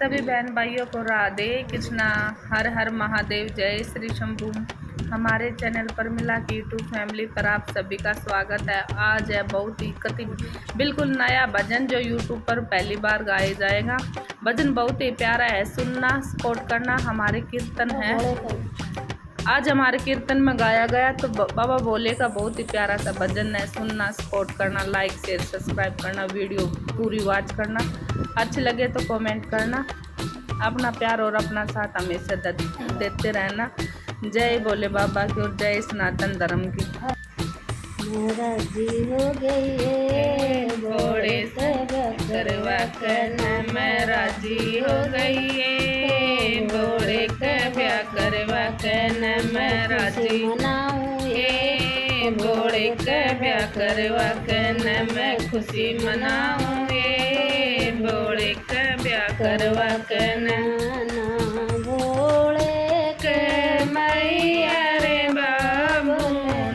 सभी बहन भाइयों को राधे कृष्णा, हर हर महादेव, जय श्री शंभू। हमारे चैनल पर मिला की यूट्यूब फैमिली पर आप सभी का स्वागत है। आज है बहुत ही बिल्कुल नया भजन जो यूट्यूब पर पहली बार गाया जाएगा। भजन बहुत ही प्यारा है, सुनना, सपोर्ट करना। हमारे कीर्तन है, आज हमारे कीर्तन में गाया गया तो बाबा भोले का बहुत ही प्यारा सा भजन है। सुनना, सपोर्ट करना, लाइक शेयर सब्सक्राइब करना, वीडियो पूरी वॉच करना, अच्छे लगे तो कमेंट करना। अपना प्यार और अपना साथ हमेशा देते रहना। जय भोले बाबा की और जय सनातन धर्म की। राजी हो गई है घोड़े से करवा करना, मैं राजी हो गई है। घोड़े का ब्याह करवा करना, मैं राजी मनाऊं ये। घोड़े का ब्याह करवा करना, मैं खुशी मनाऊं ये। घोड़े का ब्याह करवा करना, भोले के मैया रे बाबू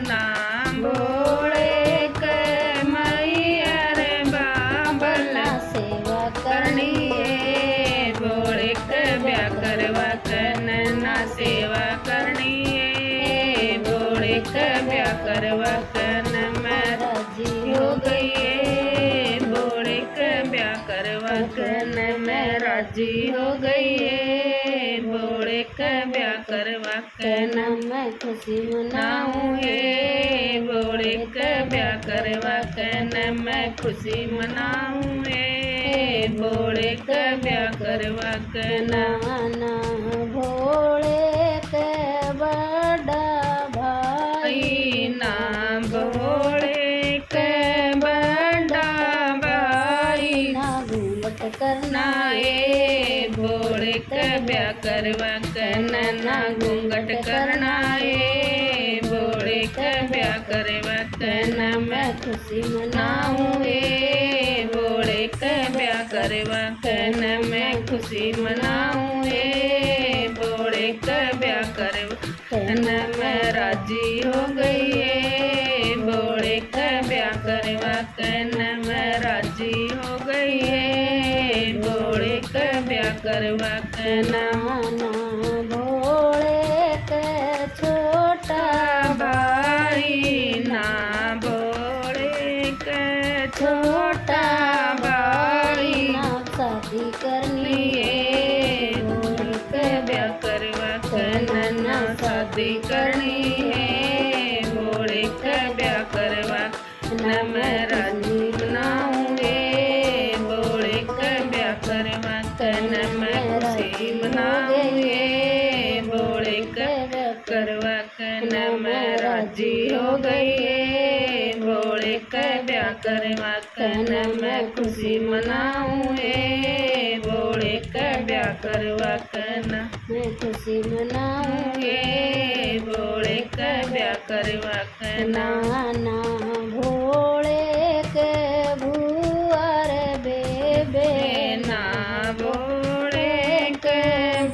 नाम भोले के मैया रे बाबला सेवा करनी है। भोले के ब्याह करवा करना, ना सेवा करनी है। भोले के ब्याह करवा करना, मैं राजी हो गई है। भोले के ब्याह करवा करना, मैं राजी हो गई है। भोले के ब्याह करवा करना, मैं खुशी मनाऊं मनाऊं है। भोले के ब्याह करवा करना, मैं खुशी मनाऊं है। भोले के ब्याह करवा करना, नाना भोले के बड़ा भाई ना भोले के बड़ा भाई ना घूंघट करना ना ये। भोले के ब्याह करवा करना, ना घूंघट करना ये। भोले के ब्याह करवा करना, मैं खुशी मनाऊं ये। भोले के ब्याह करवा करना, मैं खुशी मनाऊं ये। भोले के ब्याह करवा करना, मैं राजी हो गई है। भोले के ब्याह करवा करना, मैं राजी हो गई है। भोले के ब्याह करवा करना, नाना भोले के छोटा भाई ना भोले के छोटा भाई ना शादी करनी है। भोले के ब्याह करवा करना, ना शादी करनी है। भोले के ब्याह करवा करना, मैं राजी मनाऊंगे। भोले के ब्याह करवा करना, मैं खुशी मनाऊंगे। भोले के ब्याह करवा करना, मैं राजी हो गई है। भोले के ब्याह करवा करना, मैं खुशी मनाऊंगे। भोले के ब्याह करवा करना, मैं खुशी मनाऊंगे भोले के ब्याह करवा करना, नाना भोले के भुआर बेबे ना भोले के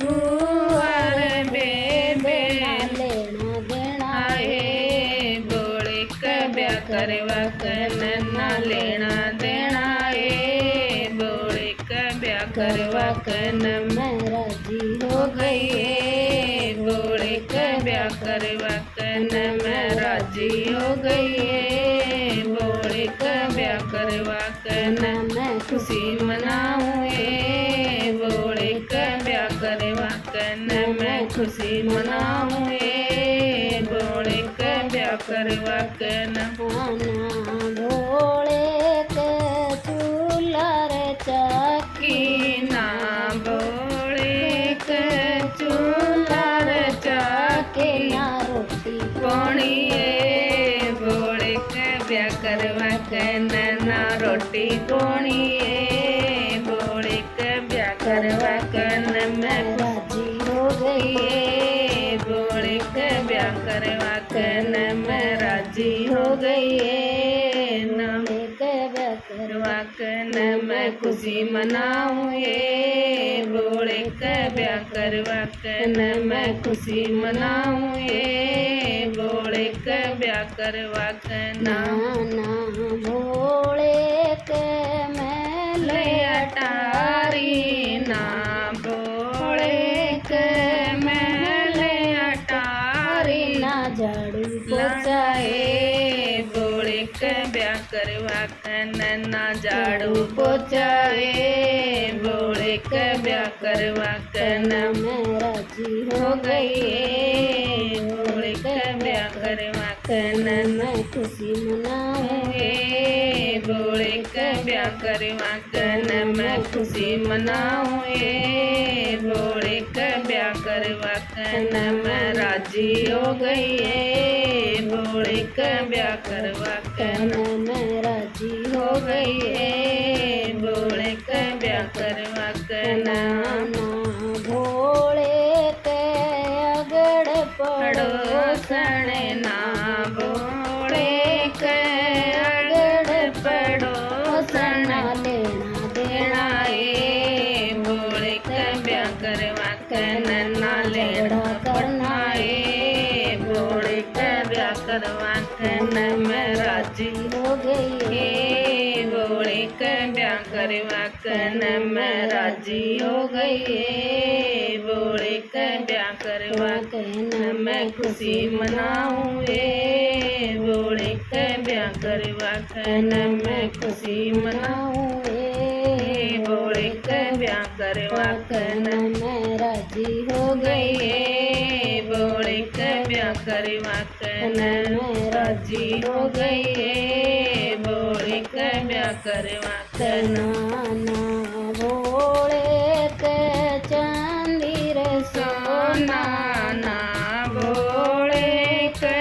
भुआर बेबे लेना देना आए। भोले के ब्याह करवा करना, ना लेना देना है। भोले के ब्याह करवा करना, मैं राजी हो गई है। भोले के ब्याह करवा करना, मैं राजी हो गई है। भोले के ब्याह करवा करना, मैं खुशी मनाऊंगे। भोले के ब्याह करवा करना, मैं खुशी मनाऊंगे। भोले के ब्याह करवा करना, नाना भोले के चूल्हा रे चाकी की ना भोले के चूल्हा रे चाकी ना रोटी कोणिए। भोले के ब्याह करवा करना, ना रोटी कोणिए। भोले के ब्याह करवा करना, मैं राजी हो गई गई। भोले के ब्याह करवा करना, मैं राजी हो गई है। ना के ब्याह करवा करना, मैं खुशी मनाऊंगे। भोले के ब्याह करवा करना, मैं खुशी मनाऊंगे। भोले के ब्याह करवा करना, नाना भोले के मैं ले अटारी ना ना झाड़ू पोछाए भोले के ब्याह करवा के न मैं राजी हो गई भोले के ब्याह करवा के न मैं खुशी मनाऊंगी भोले के ब्याह करवा के न मैं खुशी मनाऊंगी भोले के ब्याह करवा के न मैं राजी हो गई भोले के ब्याह करवा के न मैं राजी हो गई भोले के ब्याह करवा के न ना भोले के अगड़ पड़ोसन ना भोले के अगड़ पड़ोसन लेना देना ए भोले के ब्याह करवा के ना लेना पड़ना ए भोले के ब्याह करवा के न मैं राजी हो गई भोले के ब्याह करवा के न मैं राजी हो गई भोले के ब्याह करवा के न मैं खुशी मनाऊंगी भोले के ब्याह करवा के न मैं खुशी मनाऊंगी भोले के ब्याह करवा के न मैं राजी हो गई भोले के ब्याह करवा के न मैं राजी हो गई भोले के ब्याह करवा के न नाना भोले के चांदी रे सोना ना भोले के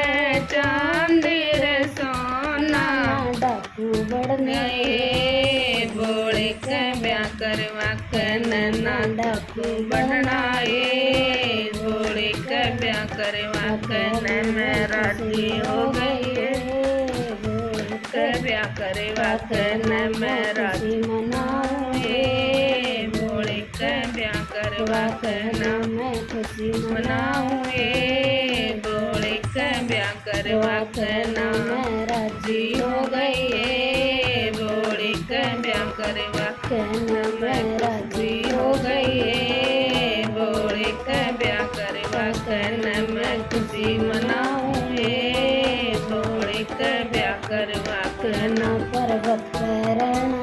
चांदी रे सोना डाकू बढ़ने गए भोले के ब्याह करवा के ना डाकू बढ़नाए भोले के ब्याह करवा के न मैं राजी हो गई के ब्याह करवा के न मैं राजी मनाऊंगी भोले के ब्याह करवा के न मैं खुशी मनाऊंगी भोले के ब्याह करवा के न मैं राजी राजी हो गई भोले के ब्याह करवा के न मैं राजी हो गई भोले के ब्याह करवा के न मैं खुशी मनाऊंगी भोले के ब्याह करवा के न पर्वत पर रहना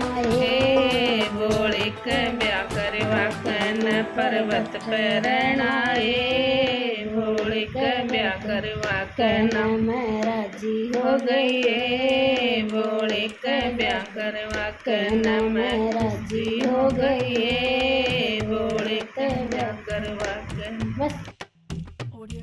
भोले के ब्याह करवा के न पर्वत पे रहना भोले के ब्याह करवा के न मैं राजी हो गई भोले के ब्याह करवा के न मैं राजी हो गई भोले के ब्याह करवा के बस Audio